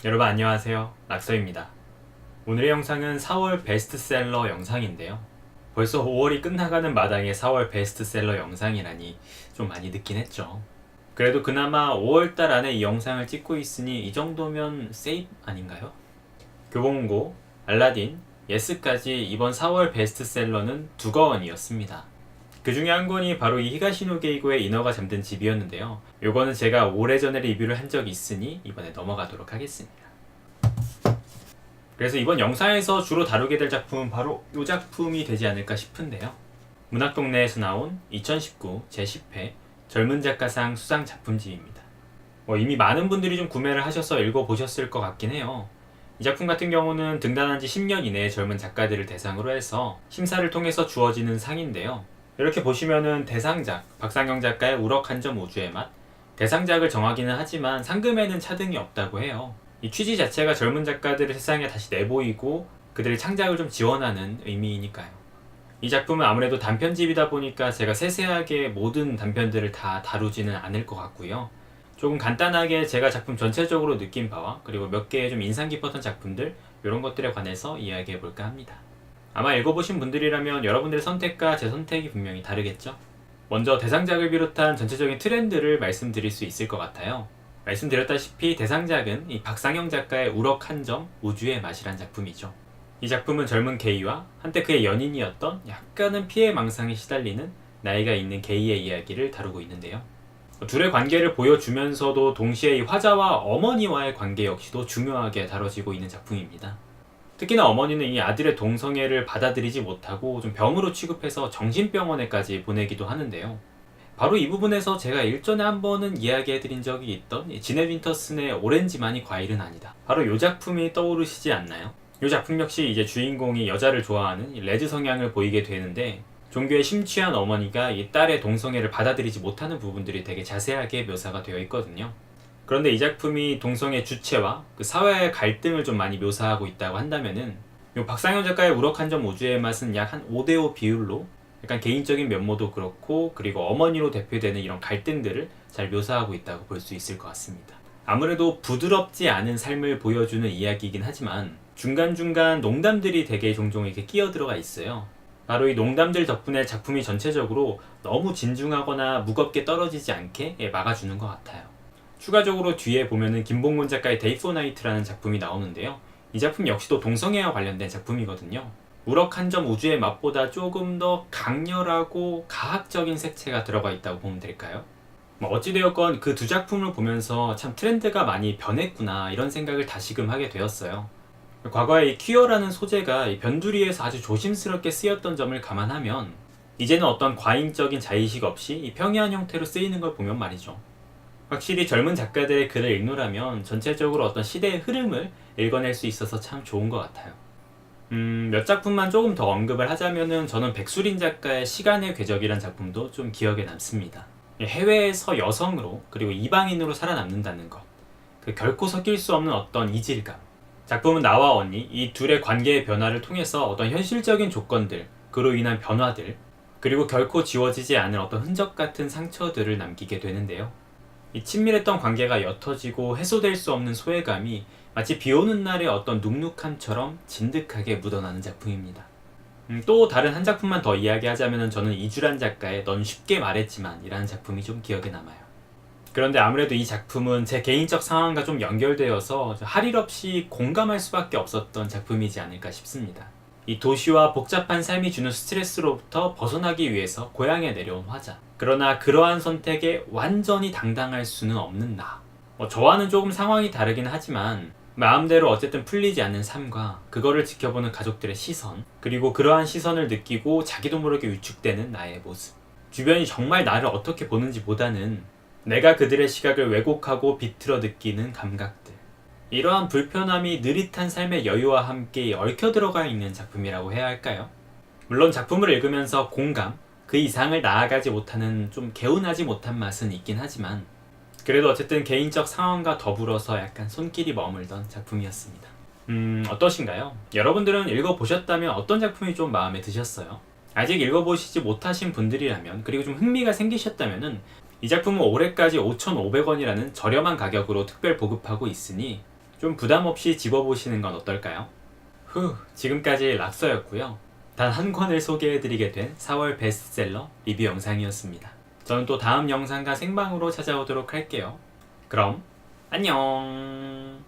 여러분 안녕하세요. 락서입니다. 오늘의 영상은 4월 베스트셀러 영상인데요. 벌써 5월이 끝나가는 마당에 4월 베스트셀러 영상이라니 좀 많이 늦긴 했죠. 그래도 그나마 5월달 안에 이 영상을 찍고 있으니 이 정도면 세이프 아닌가요? 교보문고, 알라딘, 예스까지 이번 4월 베스트셀러는 두 권이었습니다. 그 중에 한 권이 바로 이 히가시노 게이고의 인어가 잠든 집이었는데요. 요거는 제가 오래전에 리뷰를 한 적이 있으니 이번에 넘어가도록 하겠습니다. 그래서 이번 영상에서 주로 다루게 될 작품은 바로 이 작품이 되지 않을까 싶은데요. 문학동네에서 나온 2019 제10회 젊은 작가상 수상 작품집입니다. 이미 많은 분들이 좀 구매를 하셔서 읽어보셨을 것 같긴 해요. 이 작품 같은 경우는 등단한 지 10년 이내의 젊은 작가들을 대상으로 해서 심사를 통해서 주어지는 상인데요. 이렇게 보시면은 대상작, 박상영 작가의 우럭 한 점 우주의 맛, 대상작을 정하기는 하지만 상금에는 차등이 없다고 해요. 이 취지 자체가 젊은 작가들을 세상에 다시 내보이고 그들의 창작을 좀 지원하는 의미이니까요. 이 작품은 아무래도 단편집이다 보니까 제가 세세하게 모든 단편들을 다 다루지는 않을 것 같고요. 조금 간단하게 제가 작품 전체적으로 느낀 바와 그리고 몇 개의 좀 인상 깊었던 작품들 이런 것들에 관해서 이야기해 볼까 합니다. 아마 읽어보신 분들이라면 여러분들의 선택과 제 선택이 분명히 다르겠죠? 먼저 대상작을 비롯한 전체적인 트렌드를 말씀드릴 수 있을 것 같아요. 말씀드렸다시피 대상작은 이 박상영 작가의 우럭 한 점 우주의 맛이란 작품이죠. 이 작품은 젊은 게이와 한때 그의 연인이었던 약간은 피해 망상에 시달리는 나이가 있는 게이의 이야기를 다루고 있는데요. 둘의 관계를 보여주면서도 동시에 이 화자와 어머니와의 관계 역시도 중요하게 다뤄지고 있는 작품입니다. 특히나 어머니는 이 아들의 동성애를 받아들이지 못하고 좀 병으로 취급해서 정신병원에까지 보내기도 하는데요. 바로 이 부분에서 제가 일전에 한 번은 이야기해드린 적이 있던 지넷 윈터슨의 오렌지만이 과일은 아니다. 바로 이 작품이 떠오르시지 않나요? 이 작품 역시 이제 주인공이 여자를 좋아하는 레즈 성향을 보이게 되는데 종교에 심취한 어머니가 이 딸의 동성애를 받아들이지 못하는 부분들이 되게 자세하게 묘사가 되어 있거든요. 그런데 이 작품이 동성애 주체와 그 사회의 갈등을 좀 많이 묘사하고 있다고 한다면은 이 박상현 작가의 우럭 한 점 우주의 맛은 약 한 5대5 비율로 약간 개인적인 면모도 그렇고 그리고 어머니로 대표되는 이런 갈등들을 잘 묘사하고 있다고 볼 수 있을 것 같습니다. 아무래도 부드럽지 않은 삶을 보여주는 이야기이긴 하지만 중간중간 농담들이 되게 종종 이렇게 끼어 들어가 있어요. 바로 이 농담들 덕분에 작품이 전체적으로 너무 진중하거나 무겁게 떨어지지 않게 막아주는 것 같아요. 추가적으로 뒤에 보면은 김봉곤 작가의 데이 포 나이트라는 작품이 나오는데요. 이 작품 역시도 동성애와 관련된 작품이거든요. 우럭 한 점 우주의 맛보다 조금 더 강렬하고 가학적인 색채가 들어가 있다고 보면 될까요? 어찌되었건 그 두 작품을 보면서 참 트렌드가 많이 변했구나 이런 생각을 다시금 하게 되었어요. 과거에 이 퀴어라는 소재가 이 변두리에서 아주 조심스럽게 쓰였던 점을 감안하면 이제는 어떤 과잉적인 자의식 없이 이 평이한 형태로 쓰이는 걸 보면 말이죠. 확실히 젊은 작가들의 글을 읽노라면 전체적으로 어떤 시대의 흐름을 읽어낼 수 있어서 참 좋은 것 같아요. 몇 작품만 조금 더 언급을 하자면은 저는 백수린 작가의 시간의 궤적이란 작품도 좀 기억에 남습니다. 해외에서 여성으로 그리고 이방인으로 살아남는다는 것, 그 결코 섞일 수 없는 어떤 이질감. 작품은 나와 언니 이 둘의 관계의 변화를 통해서 어떤 현실적인 조건들, 그로 인한 변화들, 그리고 결코 지워지지 않을 어떤 흔적 같은 상처들을 남기게 되는데요. 이 친밀했던 관계가 옅어지고 해소될 수 없는 소외감이 마치 비오는 날의 어떤 눅눅함처럼 진득하게 묻어나는 작품입니다. 또 다른 한 작품만 더 이야기하자면 저는 이주란 작가의 넌 쉽게 말했지만 이라는 작품이 좀 기억에 남아요. 그런데 아무래도 이 작품은 제 개인적 상황과 좀 연결되어서 할 일 없이 공감할 수밖에 없었던 작품이지 않을까 싶습니다. 이 도시와 복잡한 삶이 주는 스트레스로부터 벗어나기 위해서 고향에 내려온 화자. 그러나 그러한 선택에 완전히 당당할 수는 없는 나. 저와는 조금 상황이 다르긴 하지만 마음대로 어쨌든 풀리지 않는 삶과 그거를 지켜보는 가족들의 시선, 그리고 그러한 시선을 느끼고 자기도 모르게 위축되는 나의 모습. 주변이 정말 나를 어떻게 보는지 보다는 내가 그들의 시각을 왜곡하고 비틀어 느끼는 감각들. 이러한 불편함이 느릿한 삶의 여유와 함께 얽혀 들어가 있는 작품이라고 해야 할까요? 물론 작품을 읽으면서 공감, 그 이상을 나아가지 못하는 좀 개운하지 못한 맛은 있긴 하지만 그래도 어쨌든 개인적 상황과 더불어서 약간 손길이 머물던 작품이었습니다. 어떠신가요? 여러분들은 읽어보셨다면 어떤 작품이 좀 마음에 드셨어요? 아직 읽어보시지 못하신 분들이라면 그리고 좀 흥미가 생기셨다면 이 작품은 올해까지 5,500원이라는 저렴한 가격으로 특별 보급하고 있으니 좀 부담 없이 집어보시는 건 어떨까요? 지금까지 락서였고요. 단 한 권을 소개해드리게 된 4월 베스트셀러 리뷰 영상이었습니다. 저는 또 다음 영상과 생방으로 찾아오도록 할게요. 그럼 안녕.